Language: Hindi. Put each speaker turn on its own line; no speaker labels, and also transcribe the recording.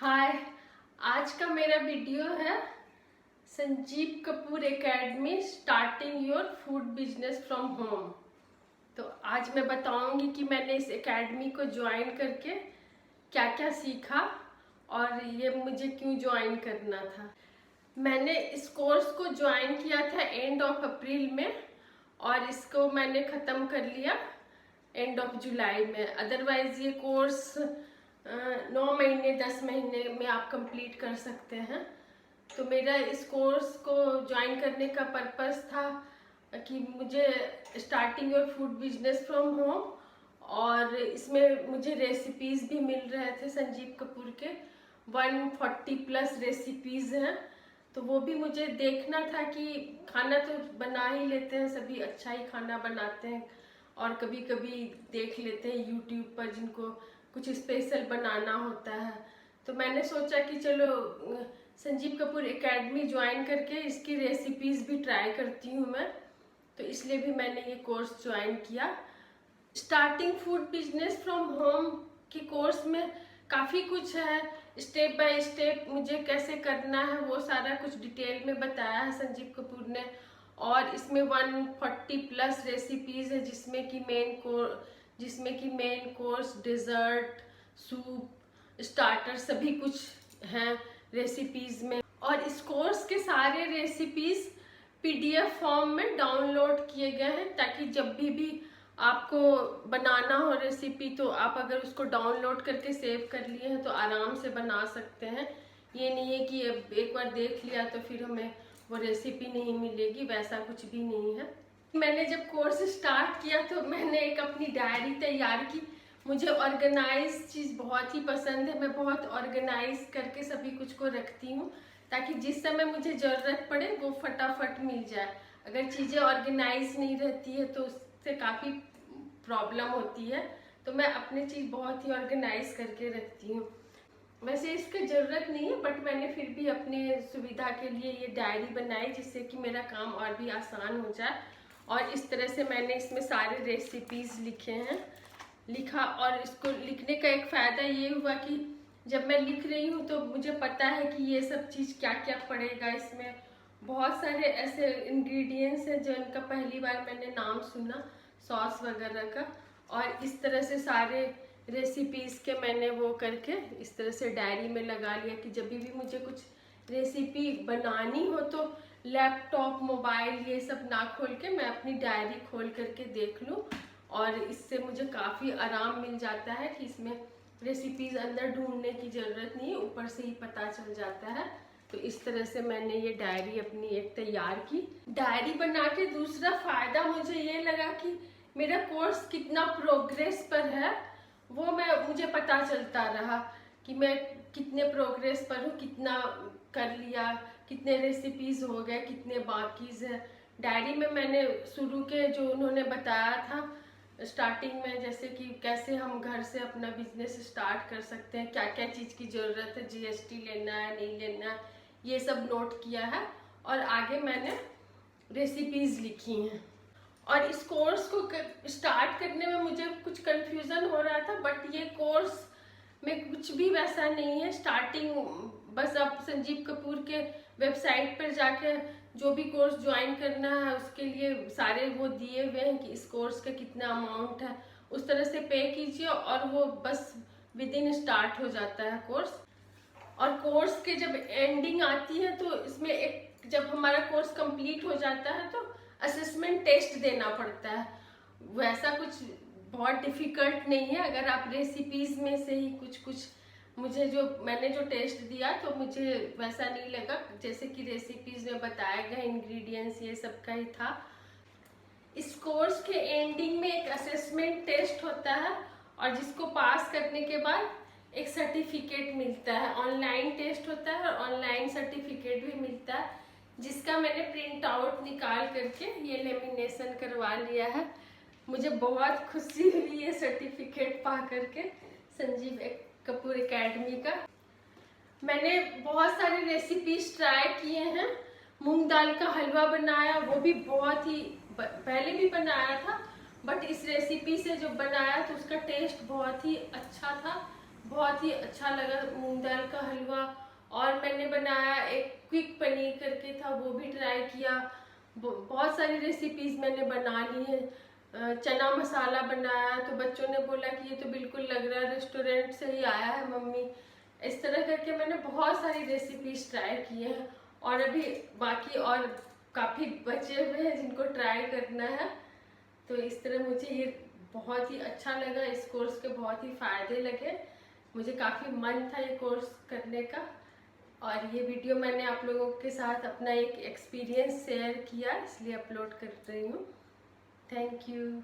हाय। आज का मेरा वीडियो है Sanjeev Kapoor academy starting your food business from home. तो आज मैं बताऊंगी कि मैंने इस एकेडमी को ज्वाइन करके क्या क्या सीखा और ये मुझे क्यों ज्वाइन करना था। मैंने इस कोर्स को ज्वाइन किया था एंड ऑफ अप्रैल में और इसको मैंने ख़त्म कर लिया एंड ऑफ जुलाई में। अदरवाइज़ ये कोर्स 9 महीने 10 महीने में आप कंप्लीट कर सकते हैं। तो मेरा इस कोर्स को ज्वाइन करने का पर्पस था कि मुझे starting your food business from home, और इसमें मुझे रेसिपीज़ भी मिल रहे थे। संजीव कपूर के 140+ रेसिपीज़ हैं, तो वो भी मुझे देखना था कि खाना तो बना ही लेते हैं सभी, अच्छा ही खाना बनाते हैं, और कभी कभी देख लेते हैं यूट्यूब पर जिनको कुछ स्पेशल बनाना होता है। तो मैंने सोचा कि चलो संजीव कपूर एकेडमी ज्वाइन करके इसकी रेसिपीज़ भी ट्राई करती हूँ मैं। तो इसलिए भी मैंने ये कोर्स ज्वाइन किया। Starting food business from home के कोर्स में काफ़ी कुछ है, स्टेप बाय स्टेप मुझे कैसे करना है वो सारा कुछ डिटेल में बताया है संजीव कपूर ने। और इसमें 140+ रेसिपीज़ है जिसमें कि main course, dessert, soup, starter सभी कुछ हैं रेसिपीज़ में। और इस कोर्स के सारे रेसिपीज़ PDF फॉर्म में डाउनलोड किए गए हैं, ताकि जब भी आपको बनाना हो रेसिपी तो आप अगर उसको डाउनलोड करके सेव कर लिए हैं तो आराम से बना सकते हैं। ये नहीं है कि एक बार देख लिया तो फिर हमें वो रेसिपी नहीं मिलेगी, वैसा कुछ भी नहीं है। मैंने जब कोर्स स्टार्ट किया तो मैंने एक अपनी डायरी तैयार की। मुझे ऑर्गेनाइज चीज़ बहुत ही पसंद है, मैं बहुत ऑर्गेनाइज करके सभी कुछ को रखती हूँ, ताकि जिस समय मुझे ज़रूरत पड़े वो फटाफट मिल जाए। अगर चीज़ें ऑर्गेनाइज नहीं रहती है तो उससे काफ़ी प्रॉब्लम होती है। तो मैं अपनी चीज़ बहुत ही ऑर्गेनाइज करके रखती हूँ। वैसे इसकी ज़रूरत नहीं है, बट मैंने फिर भी अपने सुविधा के लिए ये डायरी बनाई, जिससे कि मेरा काम और भी आसान हो जाए। और इस तरह से मैंने इसमें सारे रेसिपीज़ लिखा। और इसको लिखने का एक फ़ायदा ये हुआ कि जब मैं लिख रही हूँ तो मुझे पता है कि ये सब चीज़ क्या क्या पड़ेगा। इसमें बहुत सारे ऐसे इंग्रेडिएंट्स हैं जो इनका पहली बार मैंने नाम सुना, सॉस वगैरह का। और इस तरह से सारे रेसिपीज़ के मैंने वो करके इस तरह से डायरी में लगा लिया कि जब भी मुझे कुछ रेसिपी बनानी हो तो लैपटॉप, मोबाइल ये सब ना खोल के मैं अपनी डायरी खोल करके देख लूँ। और इससे मुझे काफ़ी आराम मिल जाता है कि इसमें रेसिपीज़ अंदर ढूंढने की ज़रूरत नहीं है, ऊपर से ही पता चल जाता है। तो इस तरह से मैंने ये डायरी अपनी एक तैयार की। डायरी बना के दूसरा फ़ायदा मुझे ये लगा कि मेरा कोर्स कितना प्रोग्रेस पर है वो मुझे पता चलता रहा कि मैं कितने प्रोग्रेस पर हूँ, कितना कर लिया, कितने रेसिपीज़ हो गए, कितने बाकीज़ है। डायरी में मैंने शुरू के जो उन्होंने बताया था स्टार्टिंग में, जैसे कि कैसे हम घर से अपना बिजनेस स्टार्ट कर सकते हैं, क्या क्या चीज़ की ज़रूरत है, GST लेना है नहीं लेना है, ये सब नोट किया है। और आगे मैंने रेसिपीज़ लिखी हैं। और इस कोर्स को स्टार्ट करने में मुझे कुछ कंफ्यूजन हो रहा था, बट ये कोर्स में कुछ भी वैसा नहीं है। स्टार्टिंग बस आप संजीव कपूर के वेबसाइट पर जाके जो भी कोर्स ज्वाइन करना है उसके लिए सारे वो दिए हुए हैं कि इस कोर्स का कितना अमाउंट है, उस तरह से पे कीजिए और वो बस विदिन स्टार्ट हो जाता है कोर्स। और कोर्स के जब एंडिंग आती है तो इसमें जब हमारा कोर्स कंप्लीट हो जाता है तो असेसमेंट टेस्ट देना पड़ता है। वैसा कुछ बहुत डिफ़िकल्ट नहीं है। अगर आप रेसिपीज़ में से ही कुछ मैंने जो टेस्ट दिया तो मुझे वैसा नहीं लगा, जैसे कि रेसिपीज़ में बताया गया इंग्रेडिएंट्स ये सब का ही था। इस कोर्स के एंडिंग में एक असेसमेंट टेस्ट होता है और जिसको पास करने के बाद एक सर्टिफिकेट मिलता है। ऑनलाइन टेस्ट होता है और ऑनलाइन सर्टिफिकेट भी मिलता है, जिसका मैंने प्रिंट आउट निकाल करके ये लेमिनेशन करवा लिया है। मुझे बहुत खुशी हुई ये सर्टिफिकेट पा करके संजीव कपूर एकेडमी का। मैंने बहुत सारे रेसिपीज ट्राई किए हैं। मूंग दाल का हलवा बनाया, वो भी बहुत ही पहले भी बनाया था, बट इस रेसिपी से जो बनाया तो उसका टेस्ट बहुत ही अच्छा था, बहुत ही अच्छा लगा मूंग दाल का हलवा। और मैंने बनाया एक क्विक पनीर करके था, वो भी ट्राई किया। बहुत सारी रेसिपीज मैंने बना ली हैं। चना मसाला बनाया तो बच्चों ने बोला कि ये तो बिल्कुल लग रहा है रेस्टोरेंट से ही आया है मम्मी। इस तरह करके मैंने बहुत सारी रेसिपीज ट्राई की हैं और अभी बाकी और काफ़ी बचे हुए हैं जिनको ट्राई करना है। तो इस तरह मुझे ये बहुत ही अच्छा लगा, इस कोर्स के बहुत ही फ़ायदे लगे। मुझे काफ़ी मन था ये कोर्स करने का और ये वीडियो मैंने आप लोगों के साथ अपना एक एक्सपीरियंस शेयर किया, इसलिए अपलोड कर रही हूँ। Thank you.